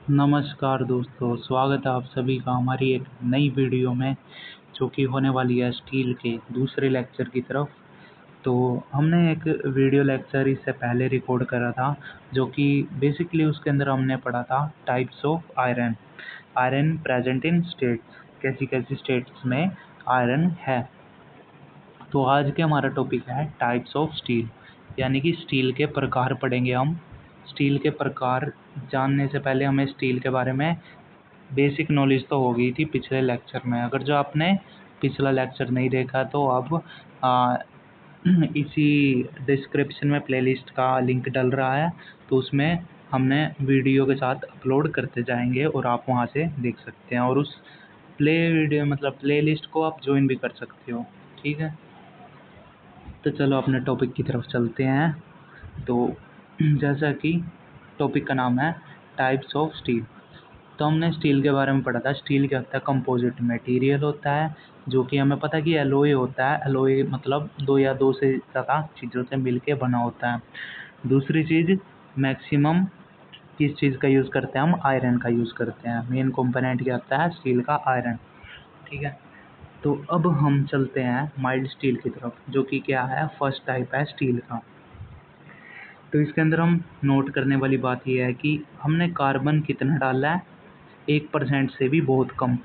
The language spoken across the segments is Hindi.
नमस्कार दोस्तों, स्वागत है आप सभी का हमारी एक नई वीडियो में जो कि होने वाली है स्टील के दूसरे लेक्चर की तरफ। तो हमने एक वीडियो लेक्चर इससे पहले रिकॉर्ड करा था जो कि बेसिकली उसके अंदर हमने पढ़ा था types of iron iron present in states, कैसी कैसी स्टेट्स में आयरन है। तो आज के हमारा टॉपिक है टाइप्स ऑफ स्टील, यानी कि स्टील के प्रकार पढ़ेंगे हम। स्टील के प्रकार जानने से पहले हमें स्टील के बारे में बेसिक नॉलेज तो हो गई थी पिछले लेक्चर में। अगर जो आपने पिछला लेक्चर नहीं देखा तो अब आ, इसी डिस्क्रिप्शन में प्लेलिस्ट का लिंक डल रहा है, तो उसमें हमने वीडियो के साथ अपलोड करते जाएंगे और आप वहां से देख सकते हैं और उस प्लेलिस्ट को आप ज्वाइन भी कर सकते हो। ठीक है, तो चलो अपने टॉपिक की तरफ चलते हैं। तो जैसा कि टॉपिक का नाम है टाइप्स ऑफ स्टील, तो हमने स्टील के बारे में पढ़ा था। स्टील क्या होता है? कंपोजिट मटेरियल होता है जो कि हमें पता है कि एलॉय होता है। एलॉय मतलब दो या दो से ज़्यादा चीज़ों से मिलके बना होता है। दूसरी चीज़, मैक्सिमम किस चीज़ का यूज़ करते हैं हम? आयरन का यूज़ करते हैं। मेन कंपोनेंट क्या होता है स्टील का? आयरन। ठीक है, तो अब हम चलते हैं माइल्ड स्टील की तरफ, जो कि क्या है? फर्स्ट टाइप है स्टील का। तो इसके अंदर हम नोट करने वाली बात यह है कि हमने कार्बन कितना डाला है? 1% से भी बहुत कम।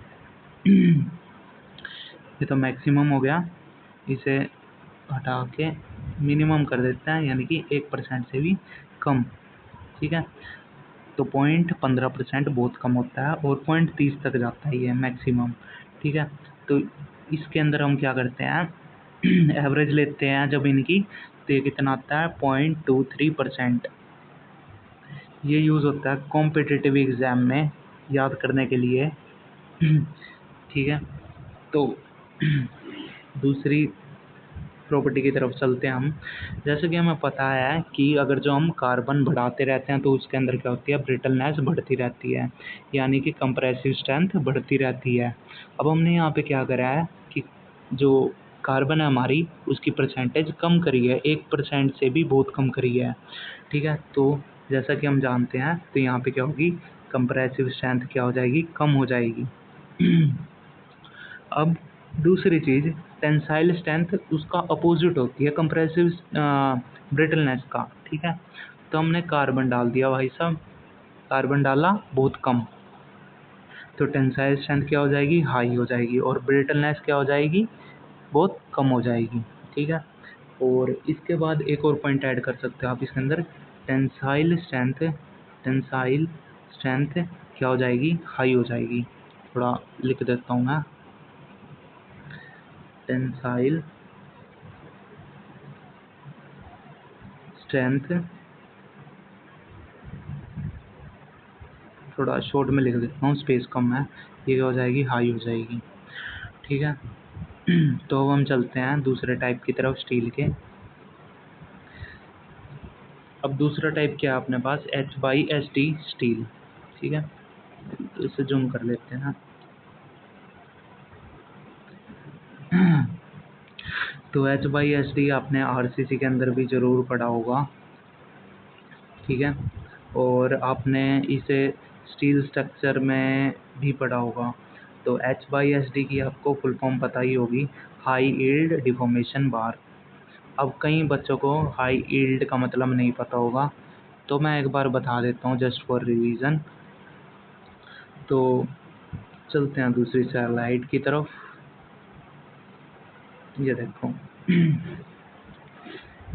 ये तो मैक्सिमम हो गया, इसे हटा के मिनिमम कर देते हैं, यानी कि 1% से भी कम। ठीक है, तो 0.15% बहुत कम होता है और 0.30 तक जाता है ये मैक्सिमम। ठीक है, तो इसके अंदर हम क्या करते हैं? एवरेज लेते हैं जब इनकी, तो ये कितना आता है? 0.23%। ये यूज़ होता है कॉम्पिटिटिव एग्ज़ाम में याद करने के लिए। ठीक है, तो दूसरी प्रॉपर्टी की तरफ चलते हैं हम। जैसे कि हमें पता है कि अगर जो हम कार्बन बढ़ाते रहते हैं तो उसके अंदर क्या होती है? ब्रिटलनेस बढ़ती रहती है, यानी कि कंप्रेसिव स्ट्रेंथ बढ़ती रहती है। अब हमने यहाँ पे क्या करा है कि जो कार्बन है हमारी, उसकी परसेंटेज कम करी है, 1% से भी बहुत कम करी है। ठीक है, तो जैसा कि हम जानते हैं, तो यहाँ पे क्या होगी? कंप्रेसिव स्ट्रेंथ क्या हो जाएगी? कम हो जाएगी। अब दूसरी चीज़, टेंसाइल स्ट्रेंथ उसका अपोजिट होती है कंप्रेसिव ब्रिटलनेस का। ठीक है, तो हमने कार्बन डाल दिया भाई साहब, कार्बन डाला बहुत कम, तो टेंसाइल स्ट्रेंथ क्या हो जाएगी? हाई हो जाएगी, और ब्रिटलनेस क्या हो जाएगी? बहुत कम हो जाएगी। ठीक है, और इसके बाद एक और पॉइंट ऐड कर सकते हो आप इसके अंदर, टेंसाइल स्ट्रेंथ। टेंसाइल स्ट्रेंथ क्या हो जाएगी? हाई हो जाएगी। थोड़ा लिख देता हूँ मैं, टेंसाइल स्ट्रेंथ, थोड़ा शॉर्ट में लिख देता हूँ, स्पेस कम है। ये क्या हो जाएगी? हाई हो जाएगी। ठीक है, तो अब हम चलते हैं दूसरे टाइप की तरफ स्टील के। अब दूसरा टाइप क्या है अपने पास? HYSD steel. ठीक है, तो इसे जूम कर लेते हैं। तो HYSD आपने RCC के अंदर भी ज़रूर पढ़ा होगा। ठीक है, और आपने इसे स्टील स्ट्रक्चर में भी पढ़ा होगा। तो HYSD की आपको फुल फॉर्म पता ही होगी, हाई यील्ड डिफॉर्मेशन बार। अब कई बच्चों को हाई यील्ड का मतलब नहीं पता होगा, तो मैं एक बार बता देता हूँ जस्ट फॉर रिवीजन। तो चलते हैं दूसरी स्लाइड की तरफ। ये देखो,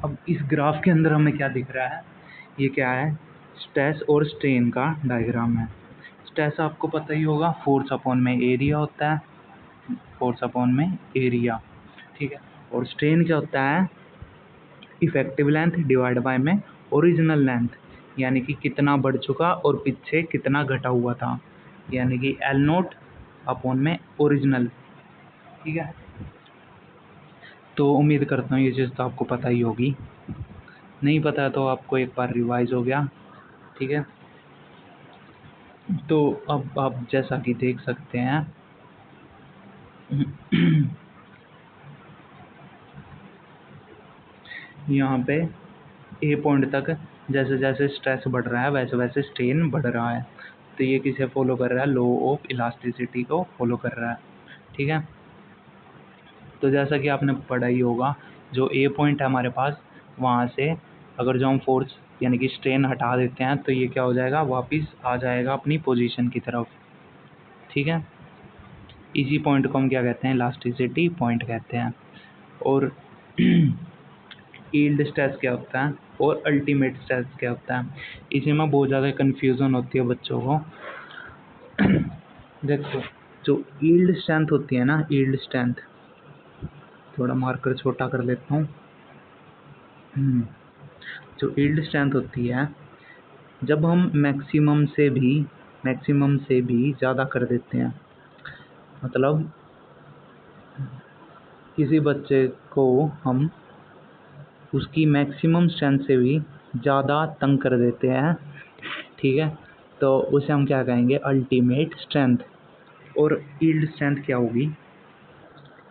अब इस ग्राफ के अंदर हमें क्या दिख रहा है? ये क्या है? स्ट्रेस और स्ट्रेन का डायग्राम है। स्ट्रेस आपको पता ही होगा, फोर्स अपॉन में एरिया होता है, फोर्स अपॉन में एरिया। ठीक है, और स्ट्रेन क्या होता है? इफेक्टिव लेंथ डिवाइड बाय में ओरिजिनल लेंथ, यानी कि कितना बढ़ चुका और पीछे कितना घटा हुआ था, यानी कि एल नोट अपॉन में ओरिजिनल। ठीक है, तो उम्मीद करता हूँ ये चीज़ तो आपको पता ही होगी। नहीं पता तो आपको एक बार रिवाइज हो गया। ठीक है, तो अब आप जैसा कि देख सकते हैं यहाँ पे ए पॉइंट तक जैसे जैसे स्ट्रेस बढ़ रहा है वैसे वैसे स्ट्रेन बढ़ रहा है। तो ये किसे फॉलो कर रहा है, लॉ ऑफ इलास्टिसिटी को फॉलो कर रहा है। ठीक है, तो जैसा कि आपने पढ़ा ही होगा, जो ए पॉइंट है हमारे पास, वहाँ से अगर जो हम फोर्स यानी कि स्ट्रेन हटा देते हैं तो ये क्या हो जाएगा, वापस आ जाएगा अपनी पोजीशन की तरफ। ठीक है, इसी पॉइंट को हम क्या कहते हैं, इलास्टिसिटी पॉइंट कहते हैं। और यील्ड स्ट्रेस क्या होता है और अल्टीमेट स्ट्रेस क्या होता है, इसी में बहुत ज़्यादा कन्फ्यूज़न होती है बच्चों को। देखो, जो यील्ड स्ट्रेंथ होती है ना, यील्ड स्ट्रेंथ, थोड़ा मार्कर छोटा कर लेता हूँ। जो यील्ड स्ट्रेंथ होती है, जब हम मैक्सिमम से भी ज़्यादा कर देते हैं, मतलब किसी बच्चे को हम उसकी मैक्सिमम स्ट्रेंथ से भी ज़्यादा तंग कर देते हैं, ठीक है, तो उसे हम क्या कहेंगे, अल्टीमेट स्ट्रेंथ। और यील्ड स्ट्रेंथ क्या होगी,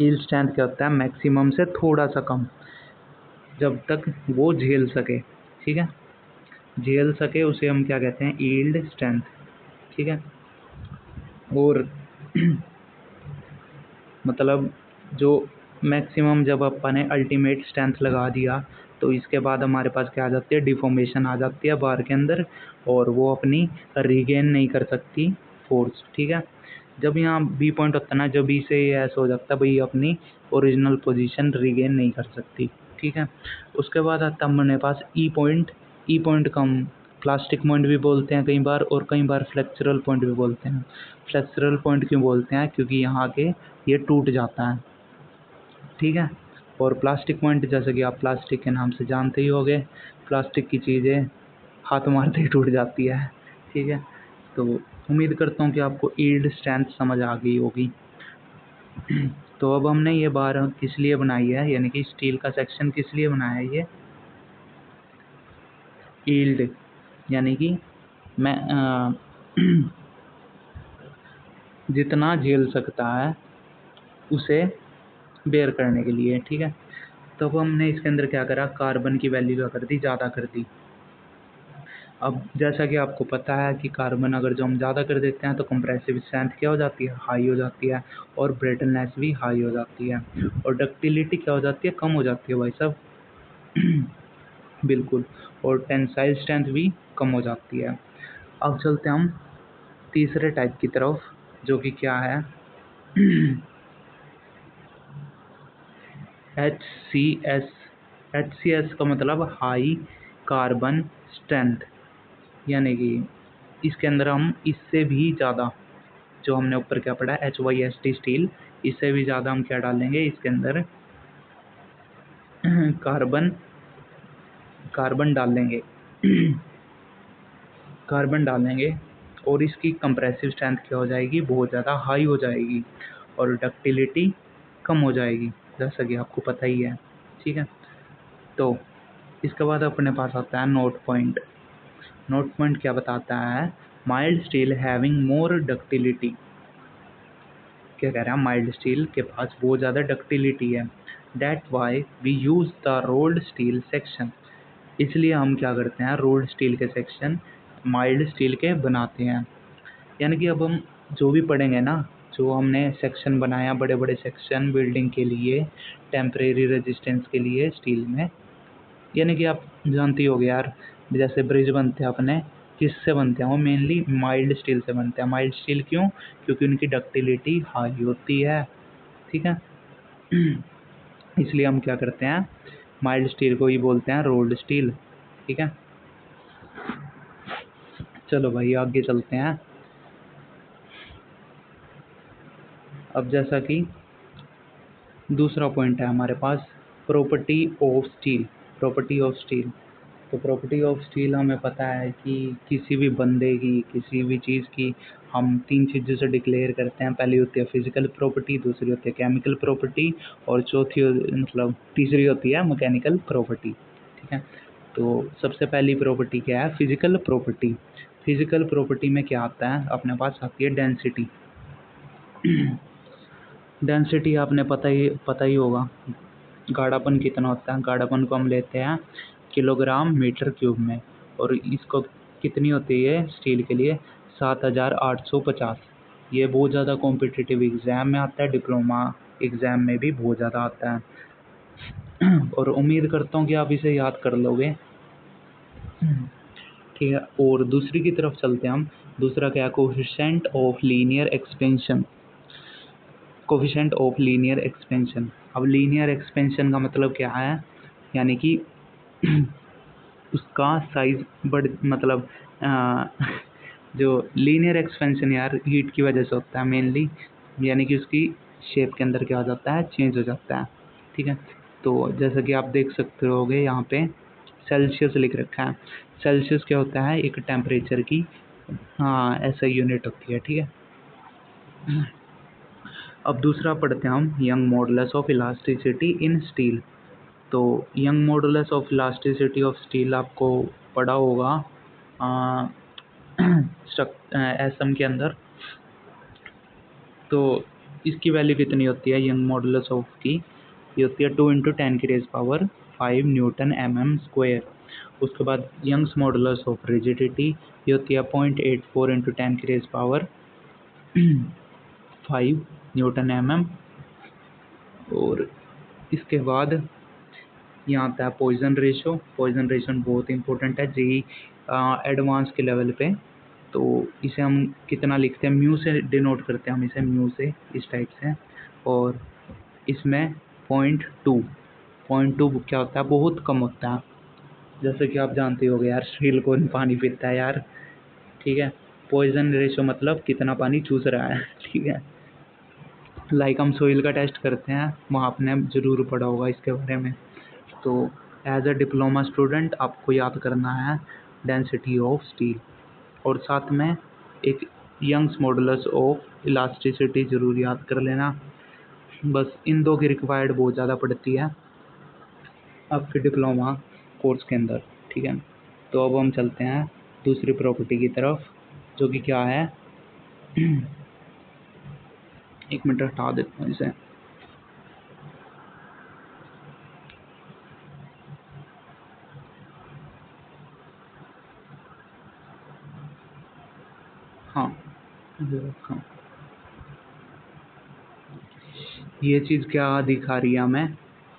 यील्ड स्ट्रेंथ क्या होता है, मैक्सिमम से थोड़ा सा कम, जब तक वो झेल सके। ठीक है, झेल सके उसे हम क्या कहते हैं, यील्ड स्ट्रेंथ। ठीक है, और मतलब जो मैक्सिमम, जब अपन ने अल्टीमेट स्ट्रेंथ लगा दिया तो इसके बाद हमारे पास क्या आ जाती है, डिफॉर्मेशन आ जाती है बार के अंदर, और वो अपनी रिगेन नहीं कर सकती फोर्स। ठीक है, जब यहाँ बी पॉइंट होता है ना, जब बी से ये ऐसा हो जाता है भाई, अपनी ओरिजिनल पोजीशन रिगेन नहीं कर सकती। ठीक है, उसके बाद आता है हमारे पास ई पॉइंट। ई पॉइंट का हम प्लास्टिक पॉइंट भी बोलते हैं कई बार, और कई बार फ्लेक्चरल पॉइंट भी बोलते हैं। फ्लेक्चरल पॉइंट क्यों बोलते हैं, क्योंकि यहाँ के ये टूट जाता है। ठीक है, और प्लास्टिक पॉइंट, जैसे कि आप प्लास्टिक के नाम से जानते ही होंगे, प्लास्टिक की चीज़ें हाथ मारते ही टूट जाती है। ठीक है, तो उम्मीद करता हूँ कि आपको यील्ड स्ट्रेंथ समझ आ गई होगी। तो अब हमने ये बार किस लिए बनाई है, यानी कि स्टील का सेक्शन किस लिए बनाया है, ये यील्ड यानी कि मैं जितना झेल सकता है उसे बेयर करने के लिए। ठीक है, तो अब हमने इसके अंदर क्या करा, कार्बन की वैल्यू क्या कर दी, ज़्यादा कर दी। अब जैसा कि आपको पता है कि कार्बन अगर जो हम ज़्यादा कर देते हैं तो कंप्रेसिव स्ट्रेंथ क्या हो जाती है, हाई हो जाती है, और ब्रिटलनेस भी हाई हो जाती है, और डक्टिलिटी क्या हो जाती है, कम हो जाती है भाई साहब। बिल्कुल, और टेंसाइल स्ट्रेंथ भी कम हो जाती है। अब चलते हैं हम तीसरे टाइप की तरफ, जो कि क्या है, HCS। HCS का मतलब हाई कार्बन स्ट्रेंथ, यानी कि इसके अंदर हम इससे भी ज़्यादा, जो हमने ऊपर क्या पढ़ा है, HYST स्टील, इससे भी ज़्यादा हम क्या डालेंगे इसके अंदर, कार्बन कार्बन डालेंगे। कार्बन डालेंगे, और इसकी कंप्रेसिव स्ट्रेंथ क्या हो जाएगी, बहुत ज़्यादा हाई हो जाएगी, और डक्टिलिटी कम हो जाएगी, जैसा कि आपको पता ही है। ठीक है, तो इसके बाद अपने पास आता है नोट पॉइंट। नोट पॉइंट क्या बताता है, mild steel having more ductility. क्या कह रहा है, माइल्ड स्टील के पास बहुत ज़्यादा डक्टिलिटी है, that why we use the rolled steel section. इसलिए हम क्या करते हैं, रोल्ड स्टील के सेक्शन माइल्ड स्टील के बनाते हैं। यानी कि अब हम जो भी पढ़ेंगे ना, जो हमने सेक्शन बनाया, बड़े बड़े सेक्शन बिल्डिंग के लिए, टेम्परेरी रेजिस्टेंस के लिए स्टील में, यानी कि आप जानती होगे यार, जैसे ब्रिज बनते हैं अपने, किससे बनते हैं, वो मेनली माइल्ड स्टील से बनते हैं। माइल्ड स्टील क्यों, क्योंकि उनकी डक्टिलिटी हाई होती है। ठीक है, इसलिए हम क्या करते हैं, माइल्ड स्टील को ही बोलते हैं रोल्ड स्टील। ठीक है, चलो भाई आगे चलते हैं। अब जैसा कि दूसरा पॉइंट है हमारे पास, property of steel. Property of steel, तो प्रॉपर्टी ऑफ स्टील हमें पता है कि किसी भी बंदे की, किसी भी चीज़ की हम तीन चीज़ों से डिक्लेयर करते हैं। पहली होती है फिजिकल प्रॉपर्टी, दूसरी होती है केमिकल प्रॉपर्टी, और चौथी मतलब तीसरी होती है मैकेनिकल प्रॉपर्टी। ठीक है, तो सबसे पहली प्रॉपर्टी क्या है, फिजिकल प्रॉपर्टी। फिजिकल प्रॉपर्टी में क्या आता है, अपने पास आती है डेंसिटी। डेंसिटी आपने पता ही होगा, गाढ़ापन कितना होता है। गाढ़ापन को हम लेते हैं किलोग्राम मीटर क्यूब में, और इसको कितनी होती है स्टील के लिए, 7850। ये बहुत ज़्यादा कॉम्पिटिटिव एग्ज़ाम में आता है, डिप्लोमा एग्ज़ाम में भी बहुत ज़्यादा आता है। और उम्मीद करता हूँ कि आप इसे याद कर लोगे। ठीक है, और दूसरी की तरफ चलते हैं हम। दूसरा क्या है? Coefficient of linear expansion. Coefficient of linear expansion. अब लीनियर एक्सपेंशन का मतलब क्या है? यानी कि उसका साइज बढ़ मतलब जो लीनियर एक्सपेंशन यार हीट की वजह से होता है मेनली, यानी कि उसकी शेप के अंदर क्या हो जाता है? चेंज हो जाता है। ठीक है, तो जैसा कि आप देख सकते होगे यहाँ पे सेल्सियस लिख रखा है। सेल्सियस क्या होता है? एक टेम्परेचर की ऐसा यूनिट होती है। ठीक है, अब दूसरा पढ़ते हैं हम, Young modulus of elasticity in steel. तो Young modulus of elasticity of steel आपको पढ़ा होगा एसएम के अंदर। तो इसकी वैल्यू कितनी होती है यंग मॉडुलस ऑफ की? ये होती है 2 × 10⁻⁵ न्यूटन mm²। उसके बाद यंग्स मॉडुलस ऑफ रिजिडिटी ये होती है 0.84 × 10⁻⁵ न्यूटन mm। और इसके बाद यहाँ आता है पॉइजन रेशो। पॉइजन रेशो बहुत इंपॉर्टेंट है जेई एडवांस के लेवल पे। तो इसे हम कितना लिखते हैं? म्यू से डिनोट करते हैं हम इसे, म्यू से, इस टाइप से। और इसमें 0.2 क्या होता है? बहुत कम होता है। जैसे कि आप जानते होगे यार, स्टील कौन पानी पीता है यार। ठीक है, पॉइजन रेशो मतलब कितना पानी चूस रहा है। ठीक है, लाइक हम सोइल का टेस्ट करते हैं, वहाँ आपने ज़रूर पढ़ा होगा इसके बारे में। तो एज अ डिप्लोमा स्टूडेंट आपको याद करना है डेंसिटी ऑफ स्टील, और साथ में एक यंग्स मॉडुलस ऑफ इलास्टिसिटी ज़रूर याद कर लेना। बस इन दो की रिक्वायर्ड बहुत ज़्यादा पड़ती है आपके डिप्लोमा कोर्स के अंदर। ठीक है, तो अब हम चलते हैं दूसरी प्रॉपर्टी की तरफ, जो कि क्या है? एक मिनट हटा देता हूँ इसे। हाँ, ये चीज़ क्या दिखा रही है हमें?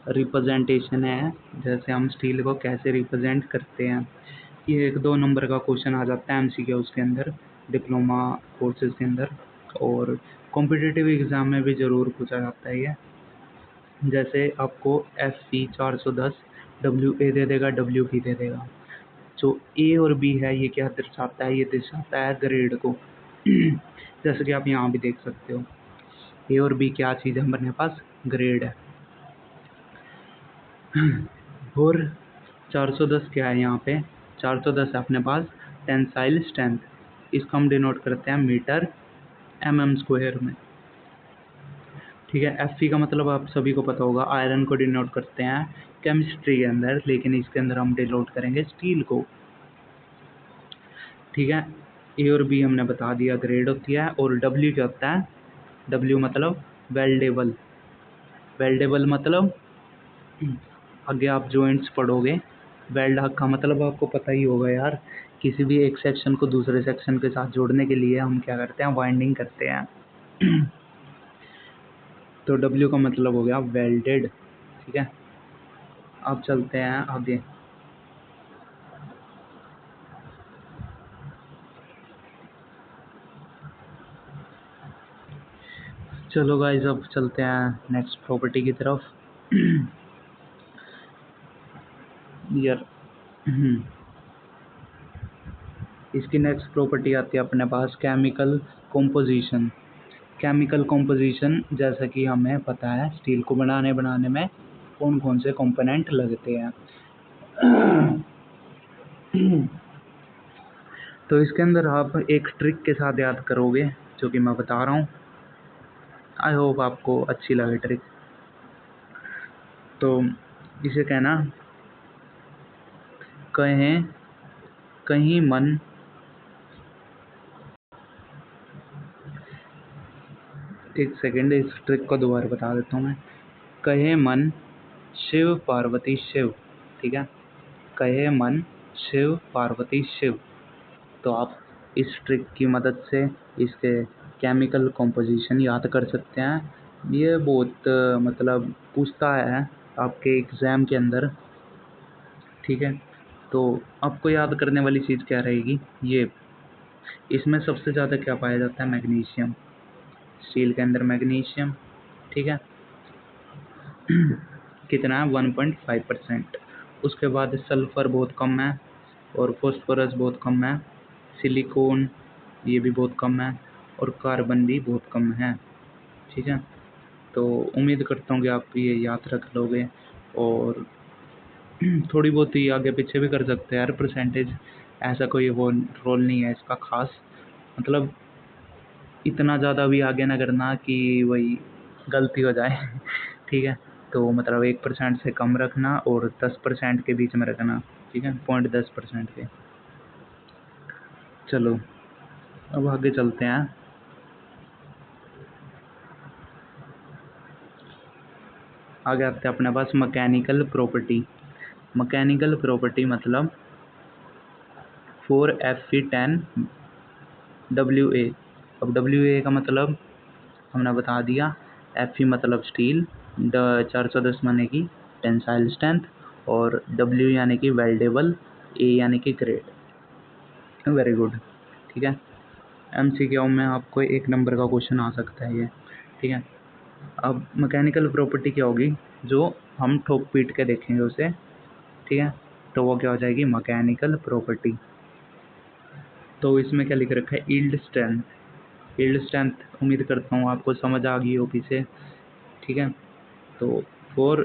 रिप्रेजेंटेशन है, जैसे हम स्टील को कैसे रिप्रेजेंट करते हैं। ये 1-2 नंबर का क्वेश्चन आ जाता है एमसीक्यू उसके अंदर, डिप्लोमा कोर्सेज के अंदर, और कॉम्पिटिटिव एग्ज़ाम में भी ज़रूर पूछा जाता है ये। जैसे आपको FP 410 WA दे देगा, WB दे देगा। जो ए और बी है ये क्या दर्शाता है? ये दर्शाता है ग्रेड को। जैसे कि आप यहाँ भी देख सकते हो, ए और बी क्या चीज़ है हमारे पास? ग्रेड है। और 410 क्या है यहाँ पे? 410 है अपने पास टेंसाइल स्ट्रेंथ। इसको हम डिनोट करते हैं मीटर mm² में। ठीक है, Fe का मतलब आप सभी को पता होगा, आयरन को डिनोट करते हैं केमिस्ट्री के अंदर, लेकिन इसके अंदर हम डिनोट करेंगे स्टील को। ठीक है, ए और बी हमने बता दिया ग्रेड होती है। और W क्या होता है? W मतलब वेल्डेबल। वेल्डेबल मतलब आगे आप जॉइंट्स पढ़ोगे, वेल्ड का मतलब आपको पता ही होगा यार, किसी भी एक सेक्शन को दूसरे सेक्शन के साथ जोड़ने के लिए हम क्या करते हैं? वाइंडिंग करते हैं। तो W का मतलब हो गया वेल्डेड। ठीक है, अब चलते हैं आगे। चलो गाइस, अब चलते हैं नेक्स्ट प्रॉपर्टी की तरफ। यार इसकी नेक्स्ट प्रॉपर्टी आती है अपने पास केमिकल कॉम्पोजिशन। केमिकल कॉम्पोजिशन, जैसा कि हमें पता है स्टील को बनाने में कौन कौन से कंपोनेंट लगते हैं। तो इसके अंदर आप एक ट्रिक के साथ याद करोगे, जो कि मैं बता रहा हूँ। आई होप आपको अच्छी लगे ट्रिक। तो इसे कहना, कहें कहीं मन, एक सेकेंड इस ट्रिक को दोबारा बता देता हूँ मैं। कहे मन शिव पार्वती शिव। ठीक है, कहे मन शिव पार्वती शिव। तो आप इस ट्रिक की मदद से इसके केमिकल कॉम्पोजिशन याद कर सकते हैं। ये बहुत मतलब पूछता है आपके एग्ज़ाम के अंदर, ठीक है। तो आपको याद करने वाली चीज़ क्या रहेगी, ये इसमें सबसे ज़्यादा क्या पाया जाता है, मैग्नीशियम, स्टील के अंदर मैग्नीशियम, ठीक है। कितना है, 1.5%। उसके बाद सल्फ़र बहुत कम है और फॉस्फोरस बहुत कम है, सिलिकॉन ये भी बहुत कम है और कार्बन भी बहुत कम है, ठीक है। तो उम्मीद करता हूँ कि आप ये याद रख लोगे और थोड़ी बहुत ही आगे पीछे भी कर सकते हैं यार, परसेंटेज ऐसा कोई वो रोल नहीं है इसका खास, मतलब इतना ज़्यादा भी आगे ना करना कि वही गलती हो जाए ठीक है। तो मतलब 1% से कम रखना और 10% के बीच में रखना, ठीक है, 0.10% के। चलो अब आगे चलते हैं। आगे आते हैं अपने पास मैकेनिकल प्रॉपर्टी। मैकेनिकल प्रॉपर्टी मतलब 4Fe10 WA। अब WA का मतलब हमने बता दिया, Fe मतलब स्टील, 410 माने की टेंसाइल स्ट्रेंथ और W यानी कि वेल्डेबल, A यानी कि ग्रेड। वेरी गुड, ठीक है। MCQ में आपको 1 नंबर का क्वेश्चन आ सकता है ये, ठीक है। अब मैकेनिकल प्रॉपर्टी क्या होगी, जो हम ठोक पीट के देखेंगे उसे, ठीक है। तो वो क्या हो जाएगी, मैकेनिकल प्रॉपर्टी। तो इसमें क्या लिख रखा है, यील्ड स्ट्रेंथ। यील्ड स्ट्रेंथ उम्मीद करता हूँ आपको समझ आ गई होगी से, ठीक है। तो फॉर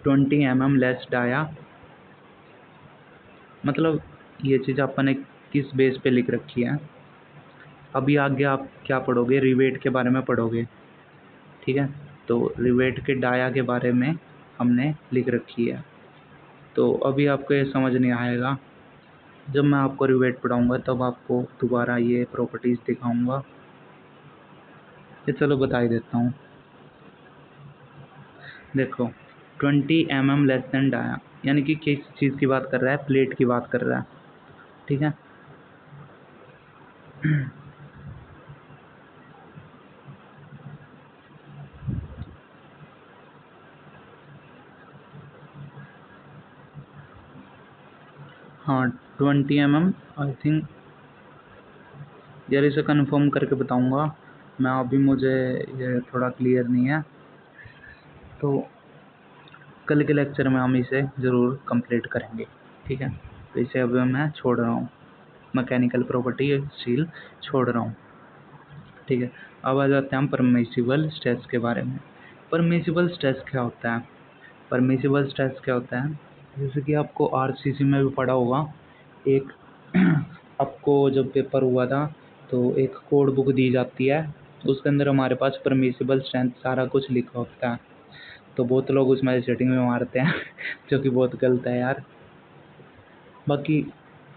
20 mm लेस डाया, मतलब ये चीज़ अपन ने किस बेस पे लिख रखी है। अभी आगे आप क्या पढ़ोगे, रिवेट के बारे में पढ़ोगे, ठीक है। तो रिवेट के डाया के बारे में हमने लिख रखी है। तो अभी आपको ये समझ नहीं आएगा, जब मैं आपको रिवेट पढ़ाऊँगा तब आपको दोबारा ये प्रॉपर्टीज़ दिखाऊँगा। ये चलो बता ही देता हूँ। देखो 20 mm लेस देन डाया यानी कि किस चीज़ की बात कर रहा है, प्लेट की बात कर रहा है, ठीक है। हाँ 20 mm आई थिंक यार, इसे कंफर्म करके बताऊँगा मैं, अभी मुझे ये थोड़ा क्लियर नहीं है। तो कल के लेक्चर में हम इसे ज़रूर कंप्लीट करेंगे, ठीक है। तो इसे अभी मैं छोड़ रहा हूँ, मैकेनिकल प्रॉपर्टी स्टील छोड़ रहा हूँ, ठीक है। अब आ जाते हैं हम परमिसिबल स्ट्रेस के बारे में। परमिसिबल स्ट्रेस क्या होता है, परमिसिबल स्ट्रेस क्या होता है, जैसे कि आपको आरसीसी में भी पढ़ा होगा, एक आपको जब पेपर हुआ था तो एक कोड बुक दी जाती है, उसके अंदर हमारे पास परमिसिबल स्ट्रेंथ सारा कुछ लिखा होता है। तो बहुत लोग उसमें सेटिंग में मारते हैं जो कि बहुत गलत है यार। बाकी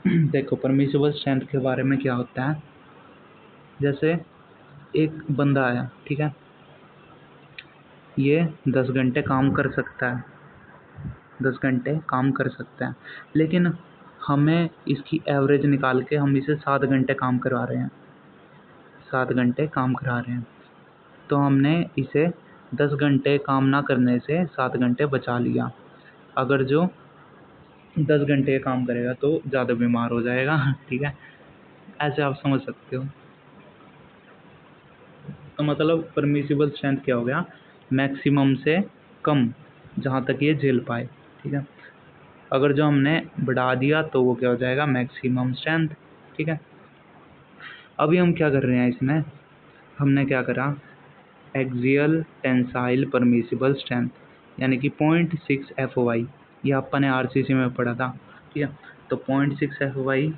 देखो परमिसिबल स्ट्रेंथ के बारे में क्या होता है, जैसे एक बंदा आया, ठीक है, ये 10 घंटे काम कर सकता है, 10 घंटे काम कर सकता है, लेकिन हमें इसकी एवरेज निकाल के हम इसे 7 घंटे काम करवा रहे हैं, 7 घंटे काम करा रहे हैं। तो हमने इसे 10 घंटे काम ना करने से 7 घंटे बचा लिया। अगर जो 10 घंटे काम करेगा तो ज़्यादा बीमार हो जाएगा ठीक है, ऐसे आप समझ सकते हो। तो मतलब परमिसिबल स्ट्रेंथ क्या हो गया, मैक्सिमम से कम जहाँ तक ये झेल पाए, ठीक है। अगर जो हमने बढ़ा दिया तो वो क्या हो जाएगा, मैक्सिमम स्ट्रेंथ, ठीक है। अभी हम क्या कर रहे हैं इसमें, हमने क्या करा, एक्सियल टेंसाइल परमिसिबल स्ट्रेंथ यानी कि 0.6 FOI, ये अपन ने आरसीसी में पढ़ा था, ठीक है। तो 0.6 FOI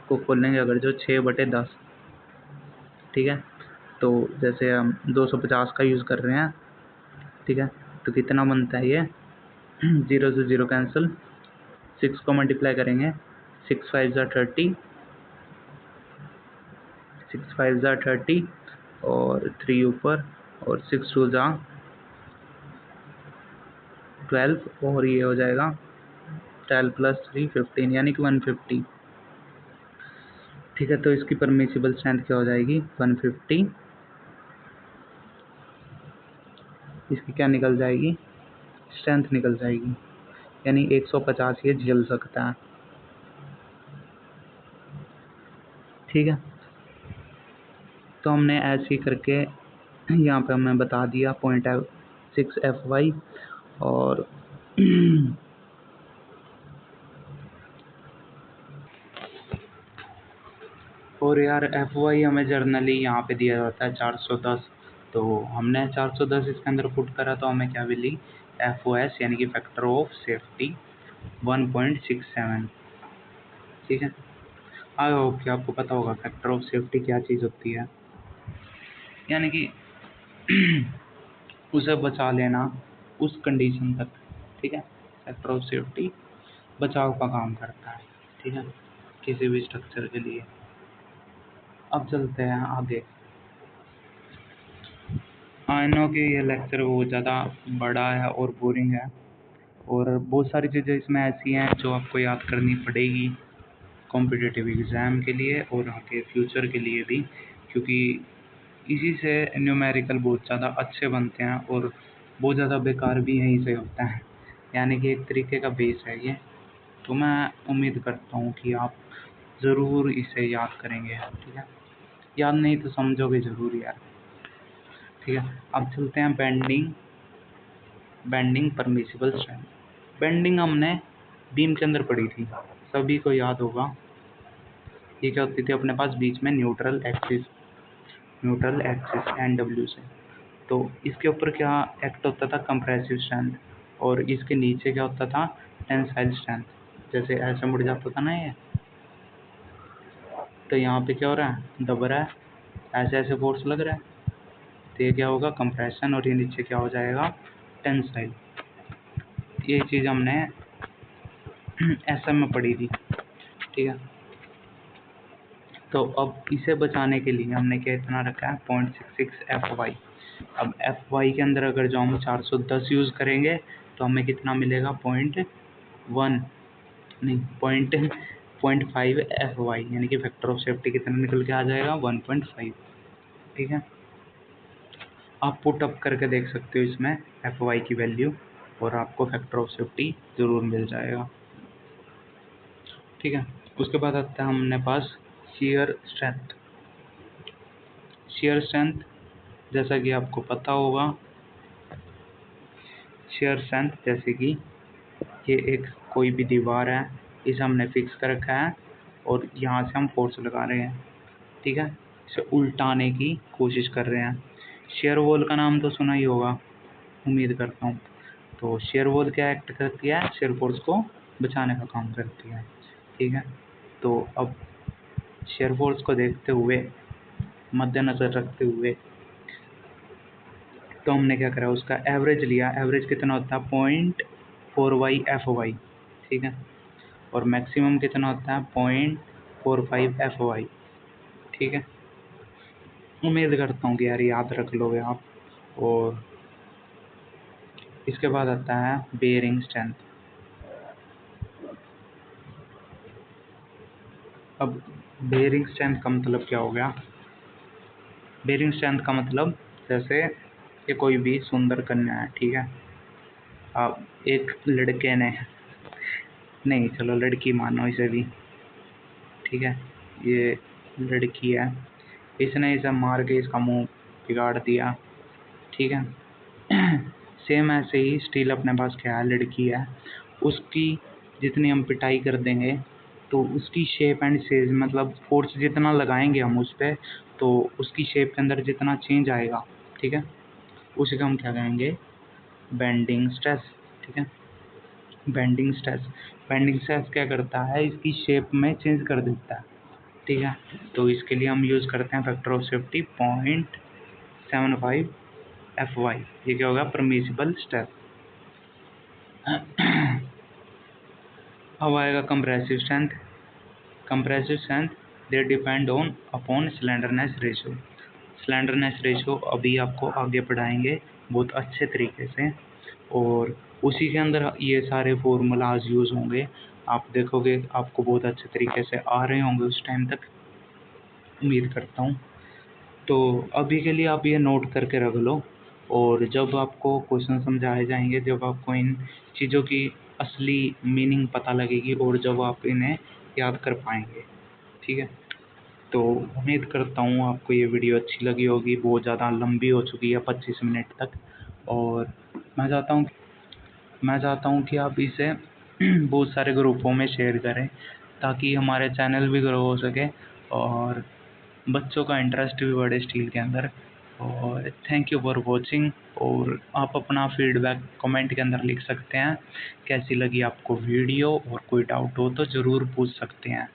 को खोलेंगे अगर जो 6/10, ठीक है। तो जैसे हम 250 का यूज़ कर रहे हैं, ठीक है, तो कितना बनता है ये 0 से 0 कैंसिल, 6 को मल्टीप्लाई करेंगे, 6 5 ज़ा 30, 6 5 ज़ा 30 और 3 ऊपर और 6 2 ज़ा 12 और ये हो जाएगा 12 + 3 15 यानी कि 150। ठीक है, तो इसकी परमिसिबल स्ट्रेंथ क्या हो जाएगी 150, इसकी क्या निकल जाएगी स्ट्रेंथ निकल जाएगी, यानी 150 ये झेल सकता है। ठीक है, तो हमने ऐसे ही करके यहाँ पे हमने बता दिया 0.6 FY और और यार FY हमें जर्नली यहाँ पे दिया जाता है 410, तो हमने 410 इसके अंदर पुट करा तो हमें क्या मिली FOS यानी कि फैक्टर ऑफ सेफ्टी 1.67। ठीक है, आई होप कि आपको पता होगा फैक्टर ऑफ सेफ्टी क्या चीज़ होती है, यानी कि उसे बचा लेना उस कंडीशन तक। ठीक है, फैक्टर ऑफ सेफ्टी बचाव का काम करता है। ठीक है, किसी भी स्ट्रक्चर के लिए। अब चलते हैं आगे। आई नो कि ये लेक्चर बहुत ज़्यादा बड़ा है और बोरिंग है, और बहुत सारी चीज़ें इसमें ऐसी हैं जो आपको याद करनी पड़ेगी कॉम्पिटिटिव एग्ज़ाम के लिए और आगे फ्यूचर के लिए भी, क्योंकि इसी से न्यूमेरिकल बहुत ज़्यादा अच्छे बनते हैं और बहुत ज़्यादा बेकार भी यहीं से होता है, यानी कि एक तरीके का बेस है ये। तो मैं उम्मीद करता हूँ कि आप ज़रूर इसे याद करेंगे। ठीक है, याद नहीं तो समझोगे ज़रूर यार। ठीक है, अब चलते हैं बेंडिंग परमिसिबल स्ट्रेंथ। बेंडिंग हमने बीम के अंदर पढ़ी थी, सभी को याद होगा। ये क्या होती थी अपने पास बीच में न्यूट्रल एक्सिस NW से, तो इसके ऊपर क्या एक्ट होता था कंप्रेसिव स्ट्रेंथ, और इसके नीचे क्या होता था टेंसाइल स्ट्रेंथ। जैसे ऐसे मुड़ जाता था ना ये, तो यहाँ पे क्या हो रहा है दब रहा है, ऐसे ऐसे फोर्स लग रहा है, तो ये क्या होगा कंप्रेशन, और ये नीचे क्या हो जाएगा टेंसाइल। ये चीज़ हमने SM में पढ़ी थी। ठीक है, तो अब इसे बचाने के लिए हमने क्या इतना रखा है 0.66 FY। अब FY के अंदर अगर जो हम 410 यूज़ करेंगे तो हमें कितना मिलेगा 0.5 FY, यानी कि फैक्टर ऑफ सेफ्टी कितना निकल के आ जाएगा 1.5। ठीक है, आप पुट अप करके देख सकते हो इसमें FY की वैल्यू, और आपको फैक्टर ऑफ सेफ्टी ज़रूर मिल जाएगा। ठीक है, उसके बाद आता है हमने पास शियर स्ट्रेंथ। शियर स्ट्रेंथ जैसा कि आपको पता होगा, शियर स्ट्रेंथ जैसे कि ये एक कोई भी दीवार है, इसे हमने फिक्स कर रखा है और यहाँ से हम फोर्स लगा रहे हैं। ठीक है, इसे उल्टाने की कोशिश कर रहे हैं। शियर वॉल का नाम तो सुना ही होगा, उम्मीद करता हूँ। तो शियर वॉल क्या एक्ट करती है, शियर फोर्स को बचाने का काम करती है। ठीक है, तो अब शियर फोर्स को देखते हुए, मद्देनजर रखते हुए, तो हमने क्या करा उसका एवरेज लिया। एवरेज कितना होता है 0.4 FY। ठीक है, और मैक्सिमम कितना होता है 0.45 FY। ठीक है, उम्मीद करता हूँ कि यार याद रख लोगे आप। और इसके बाद आता है बेयरिंग स्ट्रेंथ। अब बेयरिंग स्ट्रेंथ का मतलब क्या हो गया, बेयरिंग स्ट्रेंथ का मतलब जैसे ये कोई भी सुंदर कन्या है। ठीक है, अब एक लड़के ने, नहीं चलो लड़की मानो इसे भी, ठीक है, ये लड़की है, इसने इसे मार के इसका मुंह बिगाड़ दिया। ठीक है, सेम ऐसे ही स्टील अपने पास क्या है लड़की है, उसकी जितनी हम पिटाई कर देंगे तो उसकी शेप एंड साइज, मतलब फोर्स जितना लगाएंगे हम उस पर, तो उसकी शेप के अंदर जितना चेंज आएगा, ठीक है, उसी को हम क्या कहेंगे बेंडिंग स्ट्रेस। ठीक है, बेंडिंग स्ट्रेस क्या करता है, इसकी शेप में चेंज कर देता है। ठीक है, तो इसके लिए हम यूज़ करते हैं फैक्टर ऑफ सेफ्टी 0.75 FY। ये क्या होगा परमिसिबल स्ट्रेस। अब आएगा compressive strength. Compressive strength they depend on upon slenderness ratio. Slenderness ratio अभी आपको आगे पढ़ाएंगे बहुत अच्छे तरीके से, और उसी के अंदर ये सारे फॉर्मूलाज यूज़ होंगे। आप देखोगे आपको बहुत अच्छे तरीके से आ रहे होंगे उस टाइम तक। उम्मीद करता हूँ। तो अभी के लिए आप ये नोट करके रख लो, और जब आपको क्वेश्चन समझाए जाएंगे, जब आपको इन चीज़ों की असली मीनिंग पता लगेगी और जब आप इन्हें याद कर पाएंगे, ठीक है। तो उम्मीद करता हूँ आपको ये वीडियो अच्छी लगी होगी। बहुत ज़्यादा लंबी हो चुकी है, 25 मिनट तक। और मैं चाहता हूँ कि आप इसे बहुत सारे ग्रुपों में शेयर करें, ताकि हमारे चैनल भी ग्रो हो सके और बच्चों का इंटरेस्ट भी बढ़े स्टील के अंदर। और थैंक यू फॉर वॉचिंग। और आप अपना फीडबैक कमेंट के अंदर लिख सकते हैं, कैसी लगी आपको वीडियो, और कोई डाउट हो तो ज़रूर पूछ सकते हैं।